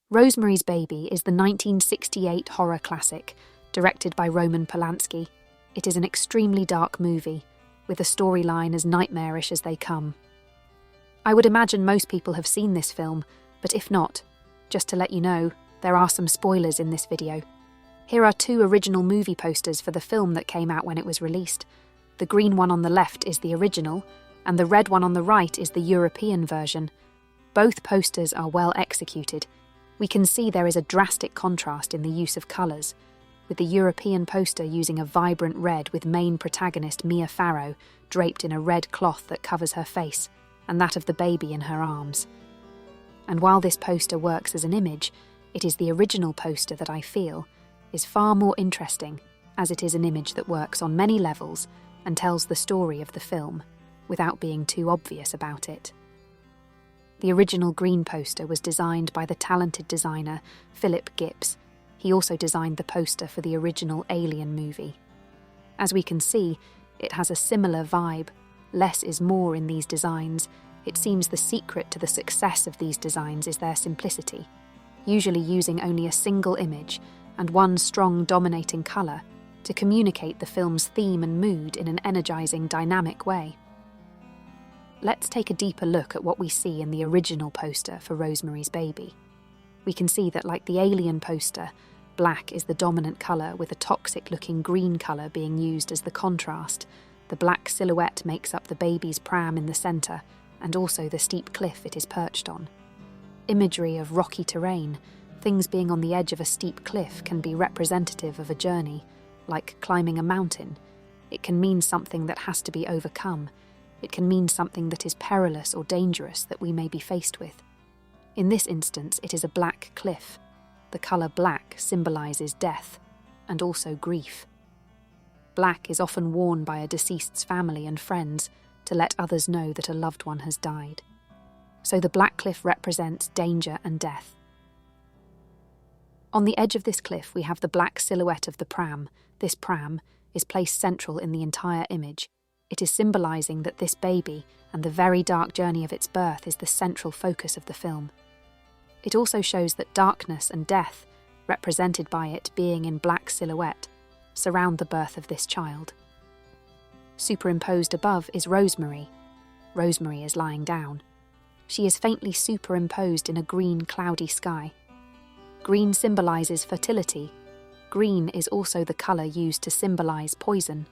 Rosemary's Baby is the 1968 horror classic, directed by Roman Polanski. It is an extremely dark movie, with a storyline as nightmarish as they come. I would imagine most people have seen this film, but if not, just to let you know, there are some spoilers in this video. Here are two original movie posters for the film that came out when it was released. The green one on the left is the original, and the red one on the right is the European version. Both posters are well executed. We can see there is a drastic contrast in the use of colours, with the European poster using a vibrant red with main protagonist Mia Farrow draped in a red cloth that covers her face, and that of the baby in her arms. And while this poster works as an image, it is the original poster that I feel is far more interesting, as it is an image that works on many levels and tells the story of the film, without being too obvious about it. The original green poster was designed by the talented designer Philip Gibbs. He also designed the poster for the original Alien movie. As we can see, it has a similar vibe. Less is more in these designs. It seems the secret to the success of these designs is their simplicity, usually using only a single image and one strong dominating colour to communicate the film's theme and mood in an energizing, dynamic way. Let's take a deeper look at what we see in the original poster for Rosemary's Baby. We can see that, like the Alien poster, black is the dominant colour, with a toxic-looking green colour being used as the contrast. The black silhouette makes up the baby's pram in the centre, and also the steep cliff it is perched on. Imagery of rocky terrain, things being on the edge of a steep cliff, can be representative of a journey, like climbing a mountain. It can mean something that has to be overcome. It can mean something that is perilous or dangerous that we may be faced with. In this instance, it is a black cliff. The colour black symbolises death, and also grief. Black is often worn by a deceased's family and friends to let others know that a loved one has died. So the black cliff represents danger and death. On the edge of this cliff, we have the black silhouette of the pram. This pram is placed central in the entire image. It is symbolising that this baby and the very dark journey of its birth is the central focus of the film. It also shows that darkness and death, represented by it being in black silhouette, surround the birth of this child. Superimposed above is Rosemary. Rosemary is lying down. She is faintly superimposed in a green, cloudy sky. Green symbolises fertility. Green is also the colour used to symbolise poison.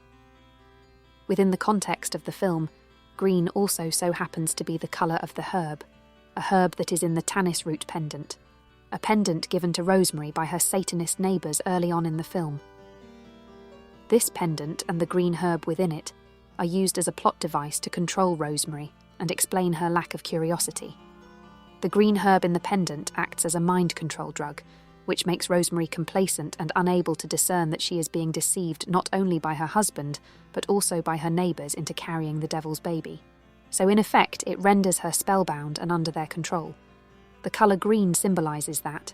Within the context of the film, green also so happens to be the colour of the herb, a herb that is in the tannis root pendant, a pendant given to Rosemary by her Satanist neighbours early on in the film. This pendant and the green herb within it are used as a plot device to control Rosemary and explain her lack of curiosity. The green herb in the pendant acts as a mind control drug, which makes Rosemary complacent and unable to discern that she is being deceived not only by her husband, but also by her neighbours into carrying the devil's baby. So in effect, it renders her spellbound and under their control. The colour green symbolises that.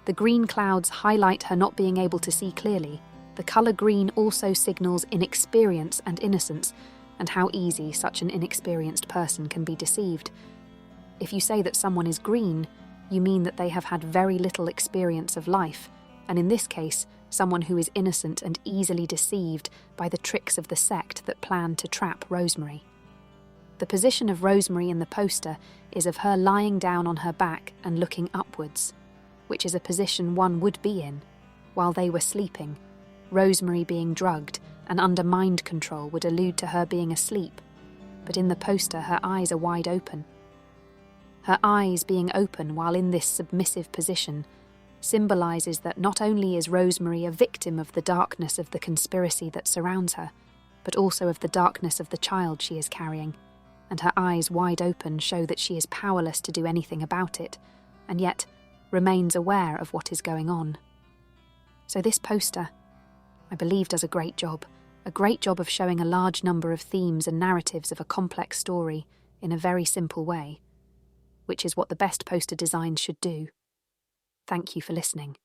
The green clouds highlight her not being able to see clearly. The colour green also signals inexperience and innocence, and how easy such an inexperienced person can be deceived. If you say that someone is green, you mean that they have had very little experience of life, and in this case, someone who is innocent and easily deceived by the tricks of the sect that planned to trap Rosemary. The position of Rosemary in the poster is of her lying down on her back and looking upwards, which is a position one would be in. While they were sleeping, Rosemary being drugged and under mind control would allude to her being asleep, but in the poster her eyes are wide open. Her eyes being open while in this submissive position symbolises that not only is Rosemary a victim of the darkness of the conspiracy that surrounds her, but also of the darkness of the child she is carrying, and her eyes wide open show that she is powerless to do anything about it, and yet remains aware of what is going on. So this poster, I believe, does a great job of showing a large number of themes and narratives of a complex story in a very simple way, which is what the best poster designs should do. Thank you for listening.